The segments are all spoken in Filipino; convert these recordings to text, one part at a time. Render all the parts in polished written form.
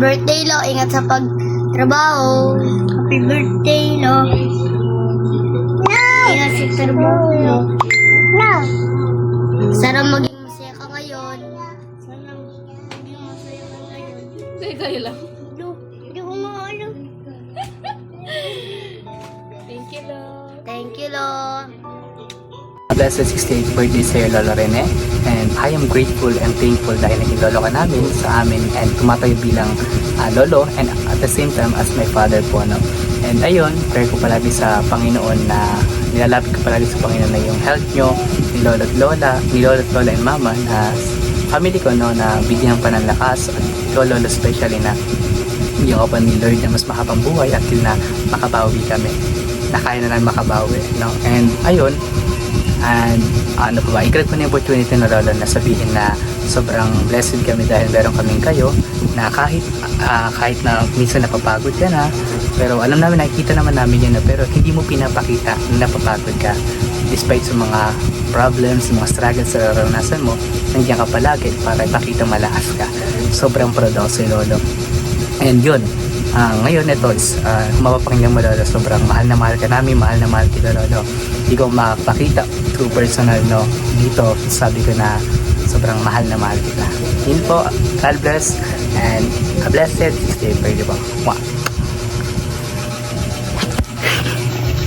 birthday, Lo. Ingat sa pagtrabaho. Happy birthday, Lo. No! Ingat sa trabaho, Lo. No! Sana maging masaya ka ngayon. Sana maging masaya ka ngayon. Kayo lang. Lo, hindi ko maalam. Thank you, Lo. Thank you, Lo. Blessed 68th birthday sa'yo, Lolo Rene. And I am grateful and thankful dahil naging lolo ka namin sa amin and tumatayo bilang lolo and at the same time as my father po. No? And ayun, prayer ko palagi sa Panginoon na nilalapit ko palagi sa Panginoon na yung health nyo, ni Lolo at Lola and Mama na family ko no, na bigyan pa ng lakas at ikaw Lolo especially na yung open ni Lord na mas mahabang buhay at na makabawi kami. Na kaya na lang makabawi. No? And ayun, and ano pa ba, i-grab ko na yung opportunity na Lolo na sabihin na sobrang blessed kami dahil meron kaming kayo na kahit na minsan napapagod ka na, pero alam namin, nakikita naman namin yun na, pero hindi mo pinapakita na napapagod ka despite sa mga problems, mga struggles sa naranasan mo, nandiyan ka palagi para ipakita malakas ka. Sobrang proud ako sa Lolo. And yun, ngayon ito is mapapakinggan mo Lolo, sobrang mahal na mahal ka namin, mahal na mahal kita Lolo. Hindi ko makapakita through personal no, dito sabi ko na sobrang mahal na mahal kita. Yun po, God bless and a blessed stay for you po.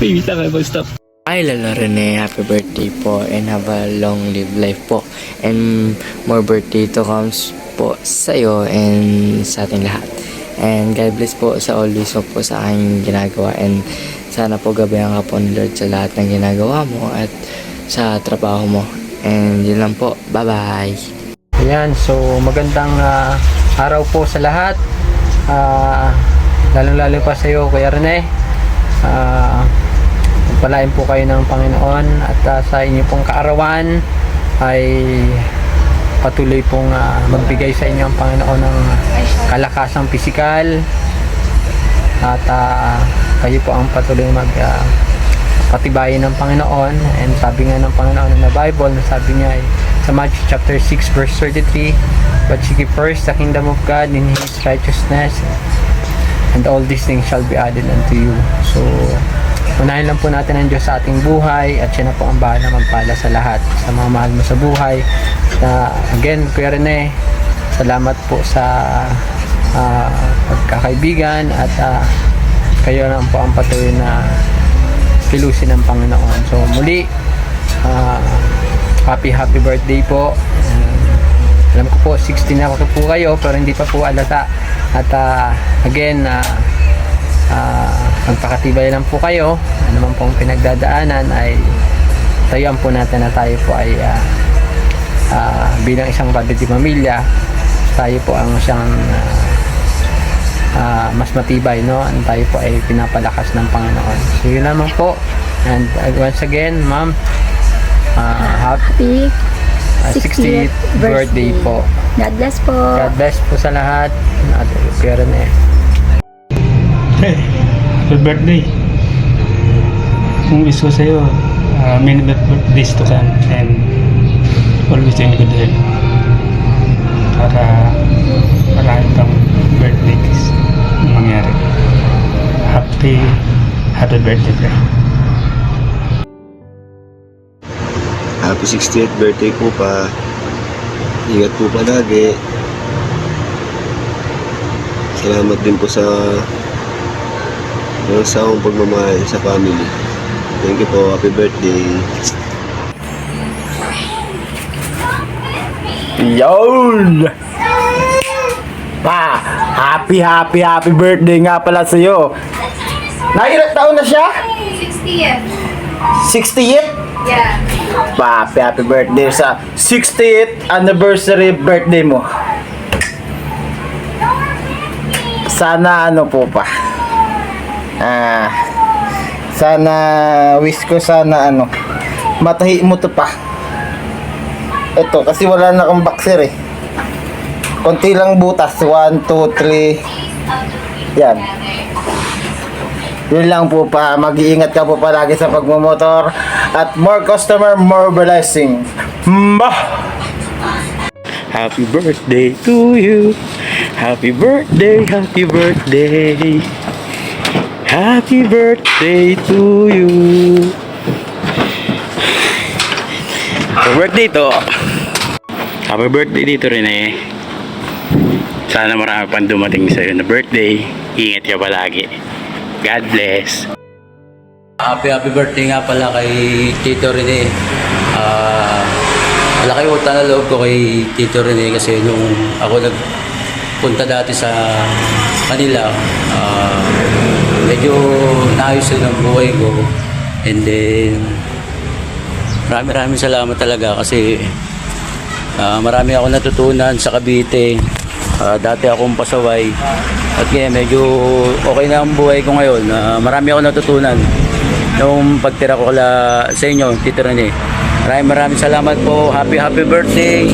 Baby, taka ba stop? Hi Lolo Rene, happy birthday po and have a long live life po and more birthday to comes po sa'yo and sa ating lahat. And God bless po sa always mo po sa aking ginagawa and sana po gabayan ka po ni Lord sa lahat ng ginagawa mo at sa trabaho mo. And yun lang po, bye bye. Ayan, so magandang araw po sa lahat. Lalo pa sa iyo Kuya Rene. Pagpalain po kayo ng Panginoon at sa inyo pong kaarawan ay patuloy pong magbigay sa inyo ang Panginoon ng kalakasang pisikal at kayo po ang patuloy patibayin ng Panginoon. And sabi nga ng Panginoon na Bible, na sabi niya ay sa Matthew chapter 6 verse 33, but seek ye first the kingdom of God and His righteousness, and all these things shall be added unto you. So unahin lang po natin ang Diyos sa ating buhay at siya na po ang bahala magpala sa lahat, sa mga mahal mo sa buhay. Again, Kuya Rene, salamat po sa pagkakaibigan at kayo lang po ang patuloy na kilusin ng Panginoon. So muli, happy birthday po. Alam ko po 16 na po kayo pero hindi pa po alata. At again, magpakatibay lang po kayo. Ano man pong pinagdadaanan ay tayuan po natin na tayo po ay bilang isang padre di pamilya, tayo po ang siyang mas matibay, no? And tayo po ay pinapalakas ng Panginoon. So yun naman po. And once again, Ma'am, happy 60th birthday po. God bless po. God bless po sa lahat. At Kuya Rene. Happy birthday. Kung wish ko sa'yo, many birthdays to come and always in good health. Para marami pang birthdays mangyari. Happy birthday, friend. Happy 60th birthday po pa. Ingat po palagi. Salamat din po sa akong pagmamahal sa family. Thank you po. Happy birthday. Yun! Happy birthday nga pala sa'yo. Ilang taon na siya? 60th. 60th? Yeah. Happy birthday sa 60th anniversary birthday mo. Sana ano po pa. Sana wish ko sana matahi mo to pa. Ito kasi wala na kang boxer eh. Konti lang butas. 1, 2, 3. Yan. Yun lang po pa. Mag-iingat ka po palagi sa pagmumotor. At more customer, more blessing. Mbah! Happy birthday to you. Happy birthday, happy birthday. Happy birthday to you. Happy birthday to. Happy birthday dito rin eh. Sana marami pang dumating sa'yo na birthday. Ingat ka palagi. God bless. Happy birthday nga pala kay Tito Rene. Malaki utang na loob ko kay Tito Rene kasi nung ako nagpunta dati sa kanila, medyo naayos yun ang buhay ko. And then, maraming salamat talaga kasi marami ako natutunan sa Cavite. Dati akong pasaway at kaya medyo okay na ang buhay ko ngayon. Marami ako natutunan nung pagtira ko sa inyo, Tito Rene. Maraming salamat po. Happy birthday.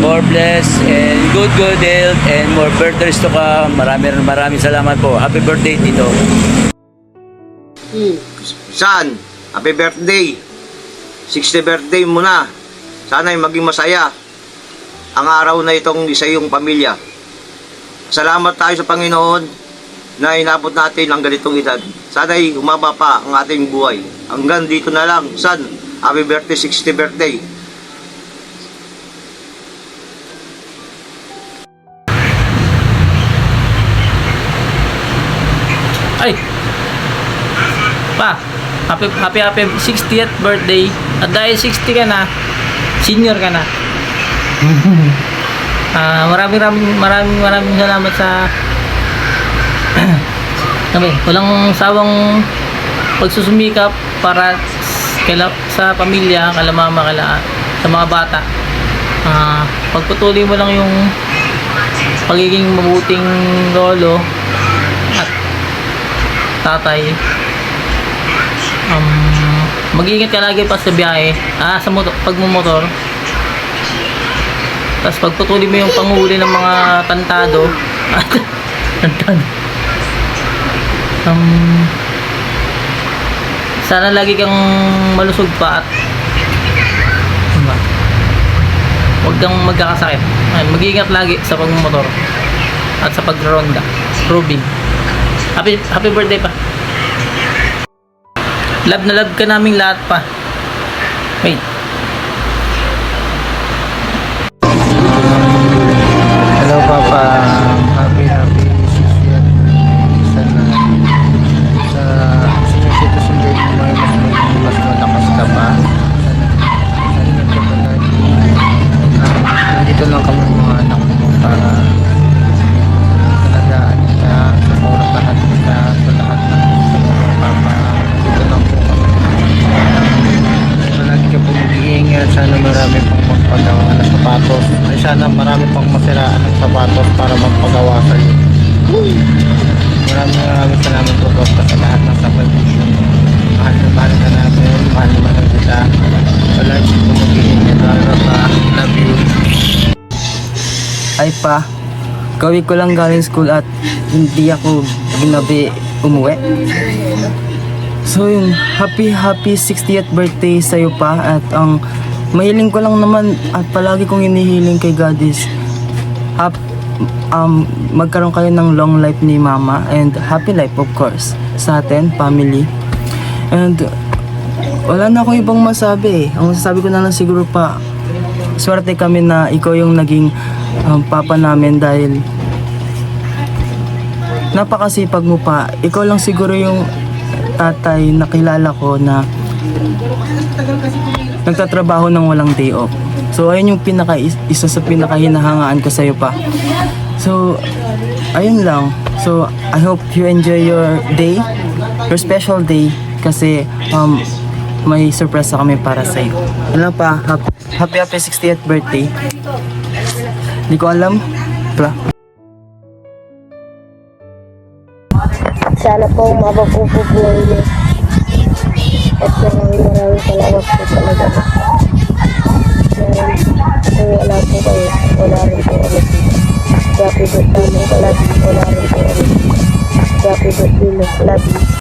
More bless and good health and more birthdays to come. Maraming salamat po. Happy birthday, Tito. San, happy birthday. 60th birthday mo na. Sana'y maging masaya ang araw na itong isa yung pamilya. Salamat tayo sa Panginoon na inabot natin ang ganitong edad. Sana'y humaba pa ang ating buhay. Hanggang dito na lang. San, happy birthday, 60th birthday. Ay! Pa! Happy 60th birthday. At dahil 60 ka na, senior ka na. Maraming salamat sa walang sawang pagsusumikap para sa pamilya, kala mama, sa mga bata. Pagpatuloy mo lang yung pagiging mabuting lolo at tatay. Mag-iingat ka lagi pa sa biyahe, sa pagmumotor. Tapos pagpatuloy mo yung panghuli ng mga tantado. Sana lagi kang malusog pa at huwag kang magkakasakit. Mag-iingat lagi sa pagmumotor at sa pagronda. Robin. Happy birthday pa. Love na love ka naming lahat pa. Wait. Hello Papa, happy 60th. Sana sa senior citizen day mo mas malakas ka pa. Sana nagpapalagi. Nandito lang kami mga anak mo para alagaan kita, supportahan kita sa lahat ng gusto mo Papa. Dito lang po kami. Palagi ka po mag-iingat. Sana marami pang magpagawa ng sapatos. Ay sana marami pang masiraan ng sapatos para magpagawa sa iyo. Maraming salamat po Papa sa lahat ng sakripisyo. Mahal ka namin. Mahal kita. Palagi po mag-iingat. Love you. Ay pa, gawi ko lang galing school at hindi ako ginabi umuwi. So yun, happy 60th birthday sa'yo pa at ang mahiling ko lang naman at palagi kong inihiling kay God is magkaroon kayo ng long life ni mama and happy life of course sa atin, family. And wala na akong ibang masabi eh. Ang masasabi ko na lang siguro pa, swerte kami na ikaw yung naging papa namin dahil napakasipag mo pa. Ikaw lang siguro yung tatay na kilala ko na nagtatrabaho ng walang day off. So ayun yung isa sa pinakahinahangaan ko sa'yo pa. So ayun lang. So I hope you enjoy your day, your special day kasi may surprise kami para sa'yo. Wala pa, happy 60th birthday. Hindi ko alam. Sana po umabot po po buhay niya. At maraming salamat po talaga. Kung wala po kayo, wala rin po ulit. Happy birthday mo, wala rin po ulit. Happy birthday mo, love you.